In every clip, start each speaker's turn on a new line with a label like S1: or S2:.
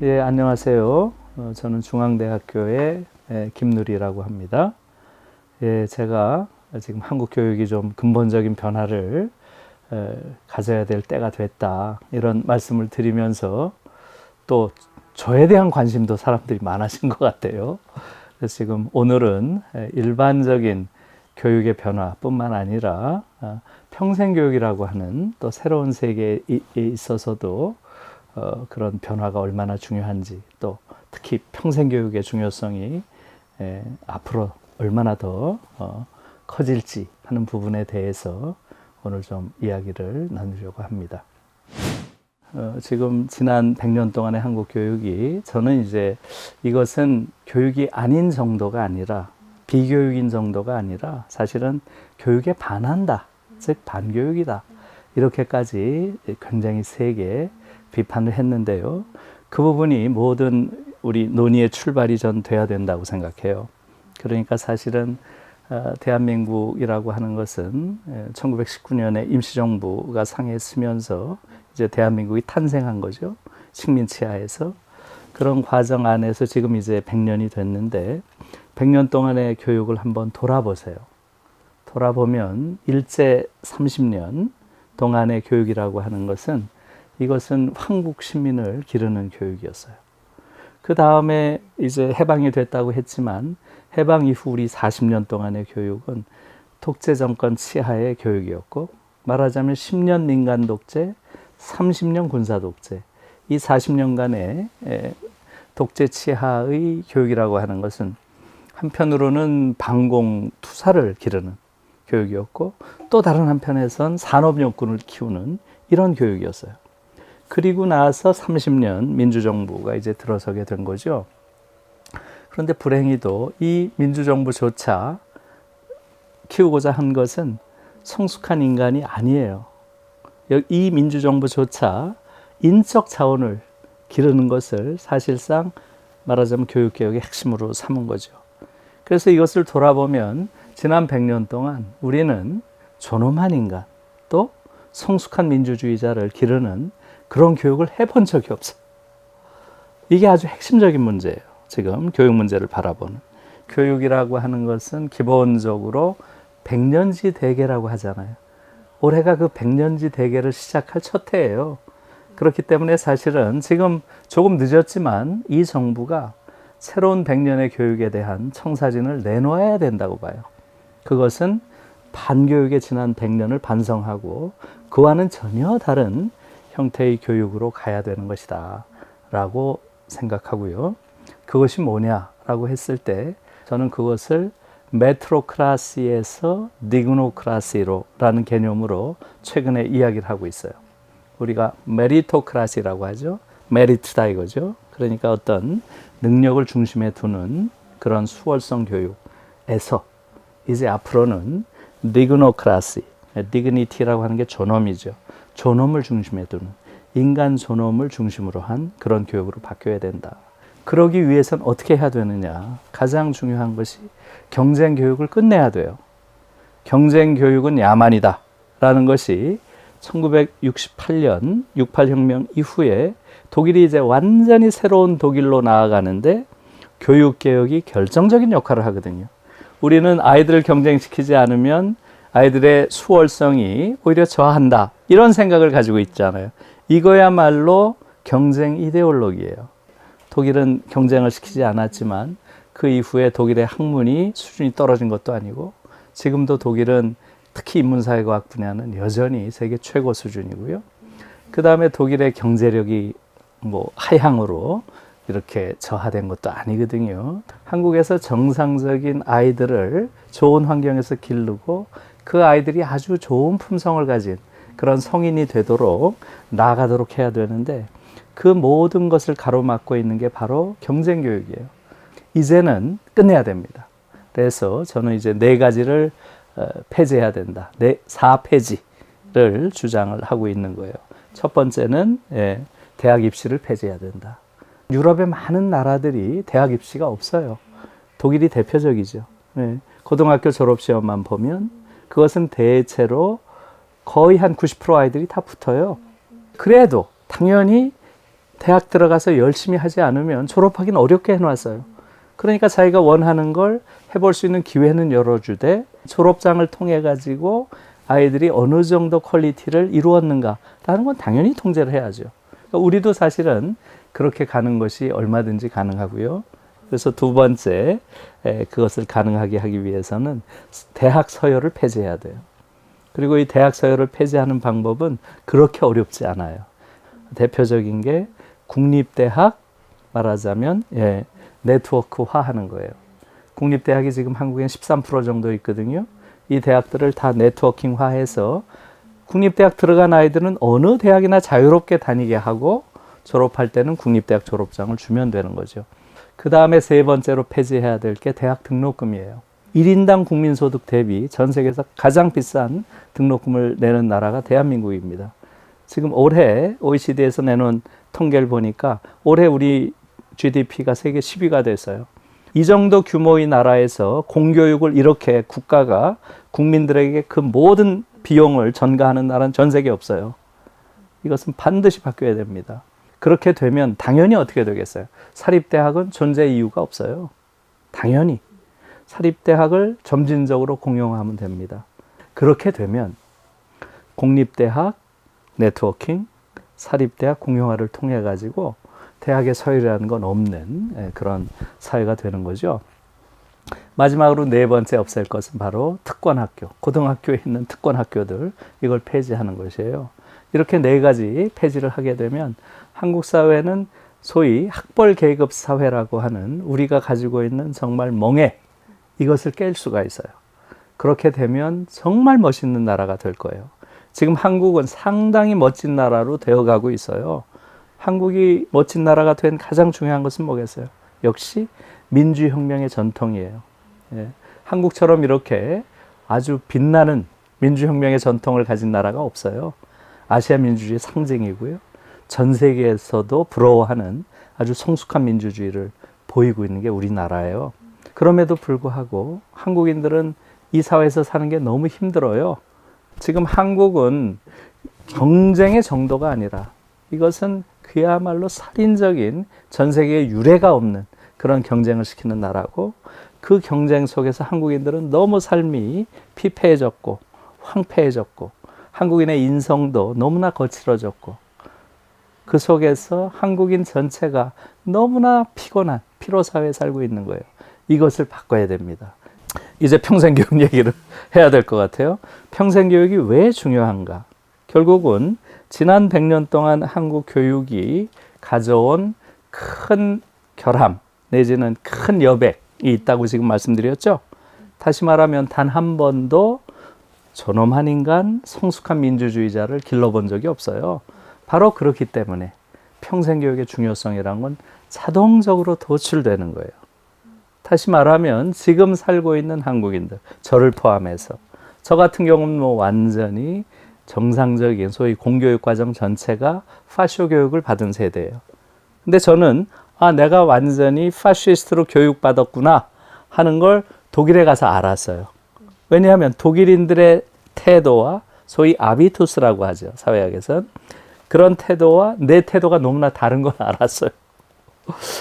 S1: 예, 안녕하세요. 저는 중앙대학교의 김누리라고 합니다. 예, 제가 지금 한국 교육이 좀 근본적인 변화를 가져야 될 때가 됐다, 이런 말씀을 드리면서 또 저에 대한 관심도 사람들이 많아진 것 같아요. 그래서 지금 오늘은 일반적인 교육의 변화뿐만 아니라 평생교육이라고 하는 또 새로운 세계에 있어서도 그런 변화가 얼마나 중요한지, 또 특히 평생교육의 중요성이 앞으로 얼마나 더 커질지 하는 부분에 대해서 오늘 좀 이야기를 나누려고 합니다. 지금 지난 100년 동안의 한국 교육이, 저는 이제 이것은 교육이 아닌 정도가 아니라, 비교육인 정도가 아니라 사실은 교육에 반한다, 즉 반교육이다, 이렇게까지 굉장히 세게 비판을 했는데요. 그 부분이 모든 우리 논의의 출발이 전 돼야 된다고 생각해요. 그러니까 사실은 대한민국이라고 하는 것은 1919년에 임시정부가 상해쓰면서 이제 대한민국이 탄생한 거죠. 식민치하에서. 그런 과정 안에서 지금 이제 100년이 됐는데, 100년 동안의 교육을 한번 돌아보세요. 돌아보면 일제 30년 동안의 교육이라고 하는 것은, 이것은 황국 시민을 기르는 교육이었어요. 그 다음에 이제 해방이 됐다고 했지만, 해방 이후 우리 40년 동안의 교육은 독재 정권 치하의 교육이었고, 말하자면 10년 민간 독재, 30년 군사 독재, 이 40년간의 독재 치하의 교육이라고 하는 것은 한편으로는 반공 투사를 기르는 교육이었고, 또 다른 한편에선 산업용군을 키우는 이런 교육이었어요. 그리고 나서 30년 민주정부가 이제 들어서게 된 거죠. 그런데 불행히도 이 민주정부조차 키우고자 한 것은 성숙한 인간이 아니에요. 이 민주정부조차 인적 자원을 기르는 것을 사실상 말하자면 교육개혁의 핵심으로 삼은 거죠. 그래서 이것을 돌아보면 지난 100년 동안 우리는 존엄한 인간, 또 성숙한 민주주의자를 기르는 그런 교육을 해본 적이 없어요. 이게 아주 핵심적인 문제예요. 지금 교육 문제를 바라보는. 교육이라고 하는 것은 기본적으로 100년지 대계라고 하잖아요. 올해가 그 100년지 대계를 시작할 첫 해예요. 그렇기 때문에 사실은 지금 조금 늦었지만 이 정부가 새로운 100년의 교육에 대한 청사진을 내놓아야 된다고 봐요. 그것은 반교육의 지난 100년을 반성하고 그와는 전혀 다른 형태의 교육으로 가야 되는 것이다 라고 생각하고요. 그것이 뭐냐라고 했을 때, 저는 그것을 메트로크라시에서 디그노크라시로 라는 개념으로 최근에 이야기를 하고 있어요. 우리가 메리토크라시라고 하죠. 메리트다 이거죠. 그러니까 어떤 능력을 중심에 두는 그런 수월성 교육에서 이제 앞으로는 디그노크라시, 디그니티라고 하는 게 존엄이죠. 존엄을 중심에 두는, 인간 존엄을 중심으로 한 그런 교육으로 바뀌어야 된다. 그러기 위해서는 어떻게 해야 되느냐. 가장 중요한 것이 경쟁 교육을 끝내야 돼요. 경쟁 교육은 야만이다 라는 것이 1968년 68혁명 이후에 독일이 이제 완전히 새로운 독일로 나아가는데 교육개혁이 결정적인 역할을 하거든요. 우리는 아이들을 경쟁시키지 않으면 아이들의 수월성이 오히려 저하한다, 이런 생각을 가지고 있잖아요. 이거야말로 경쟁 이데올로기예요. 독일은 경쟁을 시키지 않았지만 그 이후에 독일의 학문이 수준이 떨어진 것도 아니고, 지금도 독일은 특히 인문사회과학 분야는 여전히 세계 최고 수준이고요. 그 다음에 독일의 경제력이 하향으로 이렇게 저하된 것도 아니거든요. 한국에서 정상적인 아이들을 좋은 환경에서 기르고 그 아이들이 아주 좋은 품성을 가진 그런 성인이 되도록 나아가도록 해야 되는데, 그 모든 것을 가로막고 있는 게 바로 경쟁교육이에요. 이제는 끝내야 됩니다. 그래서 저는 이제 4가지를 폐지해야 된다. 4폐지를 주장을 하고 있는 거예요. 첫 번째는 대학 입시를 폐지해야 된다. 유럽의 많은 나라들이 대학 입시가 없어요. 독일이 대표적이죠. 고등학교 졸업시험만 보면 그것은 대체로 거의 한 90% 아이들이 다 붙어요. 그래도 당연히 대학 들어가서 열심히 하지 않으면 졸업하기는 어렵게 해놨어요. 그러니까 자기가 원하는 걸 해볼 수 있는 기회는 열어주되 졸업장을 통해 가지고 아이들이 어느 정도 퀄리티를 이루었는가라는 건 당연히 통제를 해야죠. 그러니까 우리도 사실은 그렇게 가는 것이 얼마든지 가능하고요. 그래서 두 번째, 그것을 가능하게 하기 위해서는 대학 서열을 폐지해야 돼요. 그리고 이 대학 서열을 폐지하는 방법은 그렇게 어렵지 않아요. 대표적인 게 국립대학, 말하자면 네트워크화 하는 거예요. 국립대학이 지금 한국엔 13% 정도 있거든요. 이 대학들을 다 네트워킹화해서 국립대학 들어간 아이들은 어느 대학이나 자유롭게 다니게 하고 졸업할 때는 국립대학 졸업장을 주면 되는 거죠. 그 다음에 세 번째로 폐지해야 될 게 대학 등록금이에요. 1인당 국민소득 대비 전 세계에서 가장 비싼 등록금을 내는 나라가 대한민국입니다. 지금 올해 OECD에서 내놓은 통계를 보니까 올해 우리 GDP가 세계 10위가 됐어요. 이 정도 규모의 나라에서 공교육을 이렇게 국가가 국민들에게 그 모든 비용을 전가하는 나라는 전 세계에 없어요. 이것은 반드시 바뀌어야 됩니다. 그렇게 되면 당연히 어떻게 되겠어요? 사립대학은 존재 이유가 없어요. 당연히. 사립대학을 점진적으로 공용하면 됩니다. 그렇게 되면 공립대학, 네트워킹, 사립대학 공용화를 통해 가지고 대학의 서열이라는 건 없는 그런 사회가 되는 거죠. 마지막으로 네 번째 없앨 것은 바로 특권학교, 고등학교에 있는 특권학교들, 이걸 폐지하는 것이에요. 이렇게 네 가지 폐지를 하게 되면 한국 사회는 소위 학벌 계급 사회라고 하는 우리가 가지고 있는 정말 멍해, 이것을 깰 수가 있어요. 그렇게 되면 정말 멋있는 나라가 될 거예요. 지금 한국은 상당히 멋진 나라로 되어가고 있어요. 한국이 멋진 나라가 된 가장 중요한 것은 뭐겠어요? 역시 민주혁명의 전통이에요. 한국처럼 이렇게 아주 빛나는 민주혁명의 전통을 가진 나라가 없어요. 아시아 민주주의의 상징이고요. 전 세계에서도 부러워하는 아주 성숙한 민주주의를 보이고 있는 게 우리나라예요. 그럼에도 불구하고 한국인들은 이 사회에서 사는 게 너무 힘들어요. 지금 한국은 경쟁의 정도가 아니라 이것은 그야말로 살인적인 전 세계에 유례가 없는 그런 경쟁을 시키는 나라고, 그 경쟁 속에서 한국인들은 너무 삶이 피폐해졌고 황폐해졌고 한국인의 인성도 너무나 거칠어졌고 그 속에서 한국인 전체가 너무나 피곤한 피로사회에 살고 있는 거예요. 이것을 바꿔야 됩니다. 이제 평생교육 얘기를 해야 될 것 같아요. 평생교육이 왜 중요한가? 결국은 지난 100년 동안 한국 교육이 가져온 큰 결함 내지는 큰 여백이 있다고 지금 말씀드렸죠. 다시 말하면 단 한 번도 존엄한 인간, 성숙한 민주주의자를 길러본 적이 없어요. 바로 그렇기 때문에 평생교육의 중요성이란 건 자동적으로 도출되는 거예요. 다시 말하면 지금 살고 있는 한국인들, 저를 포함해서 저 같은 경우는 완전히 정상적인 소위 공교육 과정 전체가 파쇼 교육을 받은 세대예요. 근데 저는 내가 완전히 파시스트로 교육받았구나 하는 걸 독일에 가서 알았어요. 왜냐하면 독일인들의 태도와 소위 아비투스라고 하죠. 사회학에서는. 그런 태도와 내 태도가 너무나 다른 걸 알았어요.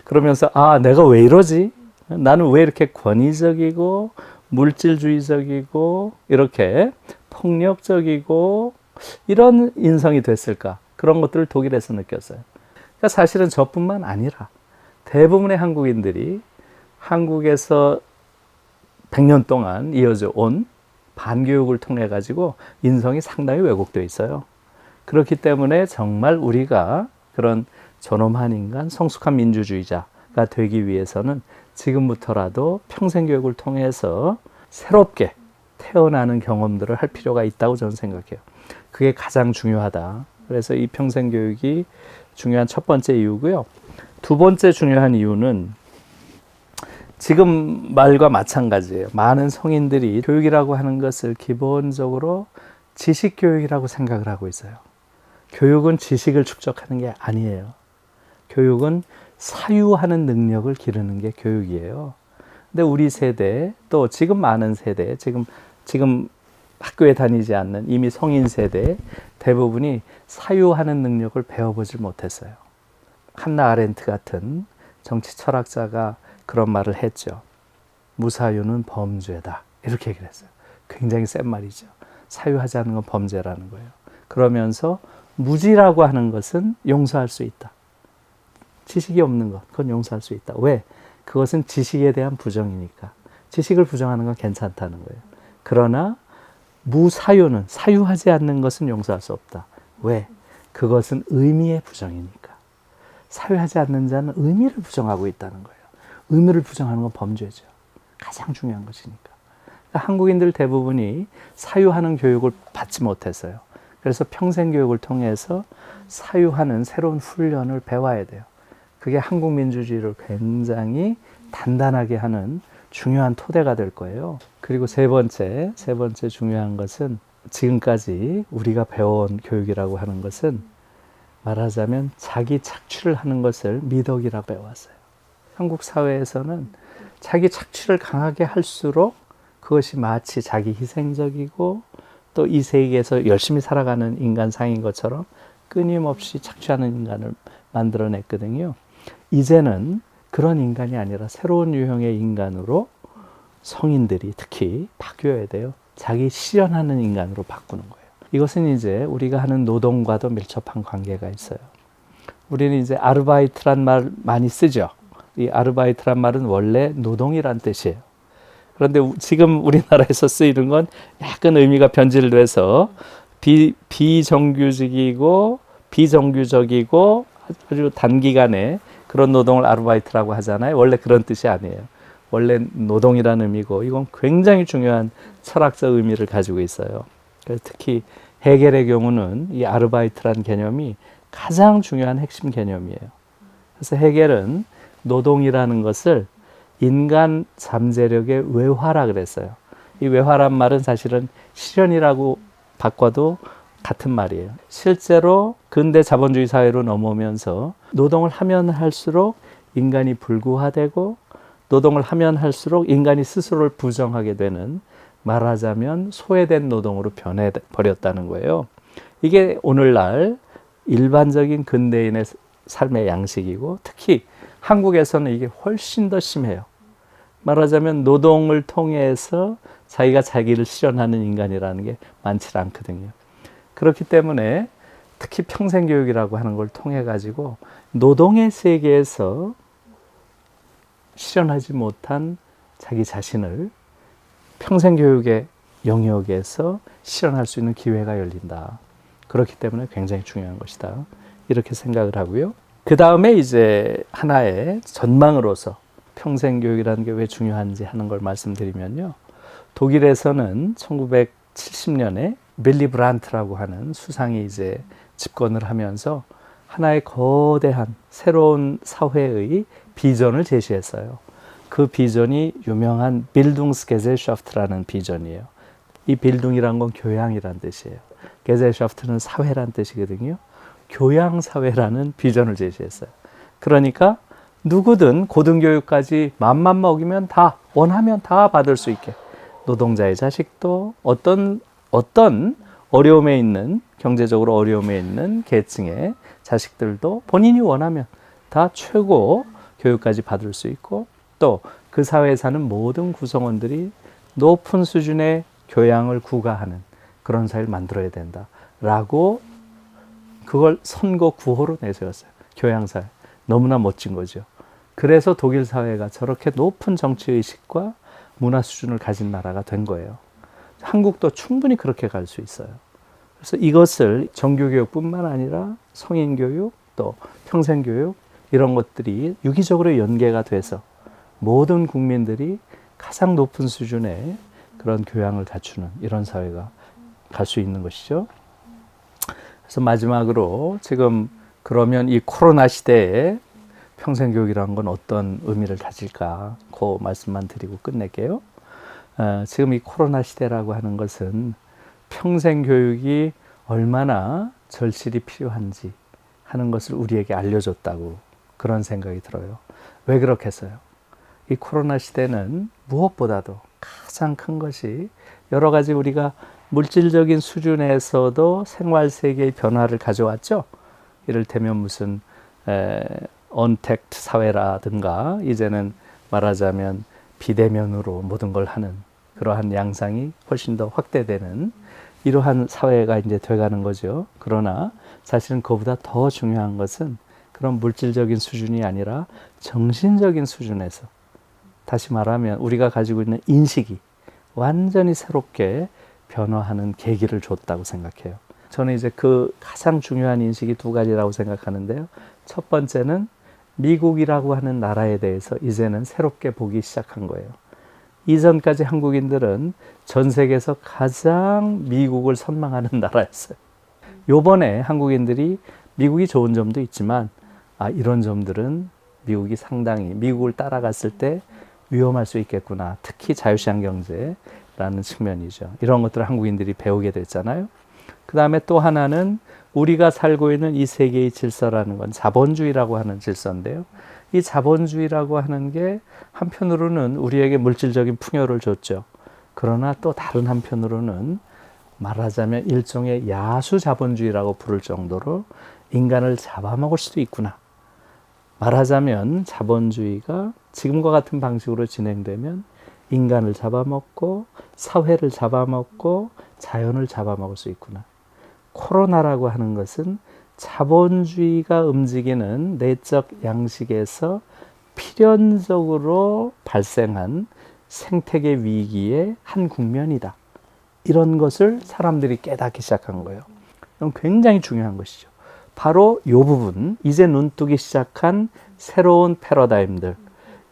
S1: 그러면서 내가 왜 이러지? 나는 왜 이렇게 권위적이고 물질주의적이고 이렇게 폭력적이고 이런 인성이 됐을까? 그런 것들을 독일에서 느꼈어요. 그러니까 사실은 저뿐만 아니라 대부분의 한국인들이 한국에서 100년 동안 이어져 온 반교육을 통해 가지고 인성이 상당히 왜곡되어 있어요. 그렇기 때문에 정말 우리가 그런 존엄한 인간, 성숙한 민주주의자가 되기 위해서는 지금부터라도 평생교육을 통해서 새롭게 태어나는 경험들을 할 필요가 있다고 저는 생각해요. 그게 가장 중요하다. 그래서 이 평생교육이 중요한 첫 번째 이유고요. 두 번째 중요한 이유는 지금 말과 마찬가지예요. 많은 성인들이 교육이라고 하는 것을 기본적으로 지식교육이라고 생각을 하고 있어요. 교육은 지식을 축적하는 게 아니에요. 교육은 사유하는 능력을 기르는 게 교육이에요. 근데 우리 세대, 또 지금 많은 세대, 지금 학교에 다니지 않는 이미 성인 세대 대부분이 사유하는 능력을 배워보질 못했어요. 한나 아렌트 같은 정치 철학자가 그런 말을 했죠. 무사유는 범죄다. 이렇게 얘기를 했어요. 굉장히 센 말이죠. 사유하지 않는 건 범죄라는 거예요. 그러면서 무지라고 하는 것은 용서할 수 있다. 지식이 없는 것, 그건 용서할 수 있다. 왜? 그것은 지식에 대한 부정이니까. 지식을 부정하는 건 괜찮다는 거예요. 그러나 무사유는, 사유하지 않는 것은 용서할 수 없다. 왜? 그것은 의미의 부정이니까. 사유하지 않는 자는 의미를 부정하고 있다는 거예요. 의미를 부정하는 건 범죄죠. 가장 중요한 것이니까. 그러니까 한국인들 대부분이 사유하는 교육을 받지 못했어요. 그래서 평생 교육을 통해서 사유하는 새로운 훈련을 배워야 돼요. 그게 한국 민주주의를 굉장히 단단하게 하는 중요한 토대가 될 거예요. 그리고 세 번째 중요한 것은 지금까지 우리가 배워온 교육이라고 하는 것은 말하자면 자기 착취를 하는 것을 미덕이라고 배웠어요. 한국 사회에서는 자기 착취를 강하게 할수록 그것이 마치 자기 희생적이고 또 이 세계에서 열심히 살아가는 인간상인 것처럼 끊임없이 착취하는 인간을 만들어냈거든요. 이제는 그런 인간이 아니라 새로운 유형의 인간으로 성인들이 특히 바뀌어야 돼요. 자기 실현하는 인간으로 바꾸는 거예요. 이것은 이제 우리가 하는 노동과도 밀접한 관계가 있어요. 우리는 이제 아르바이트란 말 많이 쓰죠. 이 아르바이트란 말은 원래 노동이란 뜻이에요. 그런데 지금 우리나라에서 쓰이는 건 약간 의미가 변질돼서 비정규직이고 비정규적이고 아주 단기간에 그런 노동을 아르바이트라고 하잖아요. 원래 그런 뜻이 아니에요. 원래 노동이라는 의미고 이건 굉장히 중요한 철학적 의미를 가지고 있어요. 그래서 특히 헤겔의 경우는 이 아르바이트라는 개념이 가장 중요한 핵심 개념이에요. 그래서 헤겔은 노동이라는 것을 인간 잠재력의 외화라 그랬어요. 이 외화란 말은 사실은 실현이라고 바꿔도 같은 말이에요. 실제로 근대 자본주의 사회로 넘어오면서 노동을 하면 할수록 인간이 불구화되고 노동을 하면 할수록 인간이 스스로를 부정하게 되는 말하자면 소외된 노동으로 변해버렸다는 거예요. 이게 오늘날 일반적인 근대인의 삶의 양식이고 특히 한국에서는 이게 훨씬 더 심해요. 말하자면 노동을 통해서 자기가 자기를 실현하는 인간이라는 게 많지 않거든요. 그렇기 때문에 특히 평생교육이라고 하는 걸 통해 가지고 노동의 세계에서 실현하지 못한 자기 자신을 평생교육의 영역에서 실현할 수 있는 기회가 열린다. 그렇기 때문에 굉장히 중요한 것이다. 이렇게 생각을 하고요. 그 다음에 이제 하나의 전망으로서 평생교육이라는 게 왜 중요한지 하는 걸 말씀드리면요. 독일에서는 1970년에 밀리 브란트라고 하는 수상이 이제 집권을 하면서 하나의 거대한 새로운 사회의 비전을 제시했어요. 그 비전이 유명한 빌둥스게젤샤프트라는 비전이에요. 이 빌둥이란 건 교양이란 뜻이에요. 게젤샤프트는 사회란 뜻이거든요. 교양사회라는 비전을 제시했어요. 그러니까 누구든 고등교육까지 맘만 먹이면 다 원하면 다 받을 수 있게 노동자의 자식도 어떤 어려움에 있는 경제적으로 어려움에 있는 계층의 자식들도 본인이 원하면 다 최고 교육까지 받을 수 있고 또 그 사회에 사는 모든 구성원들이 높은 수준의 교양을 구가하는 그런 사회를 만들어야 된다라고 그걸 선거 구호로 내세웠어요. 교양사회. 너무나 멋진 거죠. 그래서 독일 사회가 저렇게 높은 정치의식과 문화 수준을 가진 나라가 된 거예요. 한국도 충분히 그렇게 갈 수 있어요. 그래서 이것을 정규교육뿐만 아니라 성인교육, 또 평생교육 이런 것들이 유기적으로 연계가 돼서 모든 국민들이 가장 높은 수준의 그런 교양을 갖추는 이런 사회가 갈 수 있는 것이죠. 그래서 마지막으로 지금 그러면 이 코로나 시대에 평생교육이라는 건 어떤 의미를 가질까 그 말씀만 드리고 끝낼게요. 지금 이 코로나 시대라고 하는 것은 평생교육이 얼마나 절실히 필요한지 하는 것을 우리에게 알려줬다고 그런 생각이 들어요. 왜 그렇겠어요? 이 코로나 시대는 무엇보다도 가장 큰 것이 여러 가지 우리가 물질적인 수준에서도 생활 세계의 변화를 가져왔죠. 이를테면 무슨 언택트 사회라든가 이제는 말하자면 비대면으로 모든 걸 하는 그러한 양상이 훨씬 더 확대되는 이러한 사회가 이제 돼가는 거죠. 그러나 사실은 그보다 더 중요한 것은 그런 물질적인 수준이 아니라 정신적인 수준에서 다시 말하면 우리가 가지고 있는 인식이 완전히 새롭게 변화하는 계기를 줬다고 생각해요. 저는 이제 그 가장 중요한 인식이 두 가지라고 생각하는데요. 첫 번째는 미국이라고 하는 나라에 대해서 이제는 새롭게 보기 시작한 거예요. 이전까지 한국인들은 전 세계에서 가장 미국을 선망하는 나라였어요. 요번에 한국인들이 미국이 좋은 점도 있지만 이런 점들은 미국이 상당히 미국을 따라갔을 때 위험할 수 있겠구나. 특히 자유시장 경제라는 측면이죠. 이런 것들을 한국인들이 배우게 됐잖아요. 그 다음에 또 하나는 우리가 살고 있는 이 세계의 질서라는 건 자본주의라고 하는 질서인데요. 이 자본주의라고 하는 게 한편으로는 우리에게 물질적인 풍요를 줬죠. 그러나 또 다른 한편으로는 말하자면 일종의 야수 자본주의라고 부를 정도로 인간을 잡아먹을 수도 있구나. 말하자면 자본주의가 지금과 같은 방식으로 진행되면 인간을 잡아먹고 사회를 잡아먹고 자연을 잡아먹을 수 있구나. 코로나라고 하는 것은 자본주의가 움직이는 내적 양식에서 필연적으로 발생한 생태계 위기의 한 국면이다. 이런 것을 사람들이 깨닫기 시작한 거예요. 이건 굉장히 중요한 것이죠. 바로 이 부분, 이제 눈뜨기 시작한 새로운 패러다임들,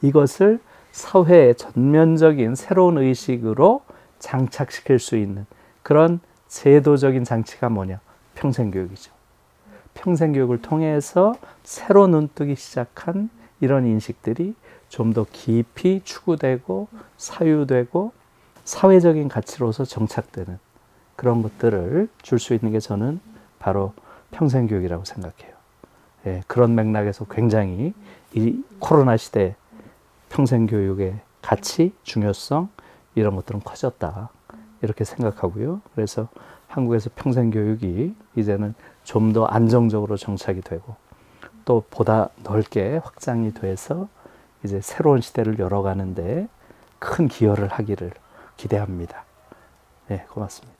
S1: 이것을 사회의 전면적인 새로운 의식으로 장착시킬 수 있는 그런 제도적인 장치가 뭐냐? 평생교육이죠. 평생교육을 통해서 새로 눈뜨기 시작한 이런 인식들이 좀 더 깊이 추구되고 사유되고 사회적인 가치로서 정착되는 그런 것들을 줄 수 있는 게 저는 바로 평생교육이라고 생각해요. 예, 그런 맥락에서 굉장히 이 코로나 시대 평생교육의 가치, 중요성 이런 것들은 커졌다. 이렇게 생각하고요. 그래서 한국에서 평생교육이 이제는 좀 더 안정적으로 정착이 되고 또 보다 넓게 확장이 돼서 이제 새로운 시대를 열어가는데 큰 기여를 하기를 기대합니다. 네, 고맙습니다.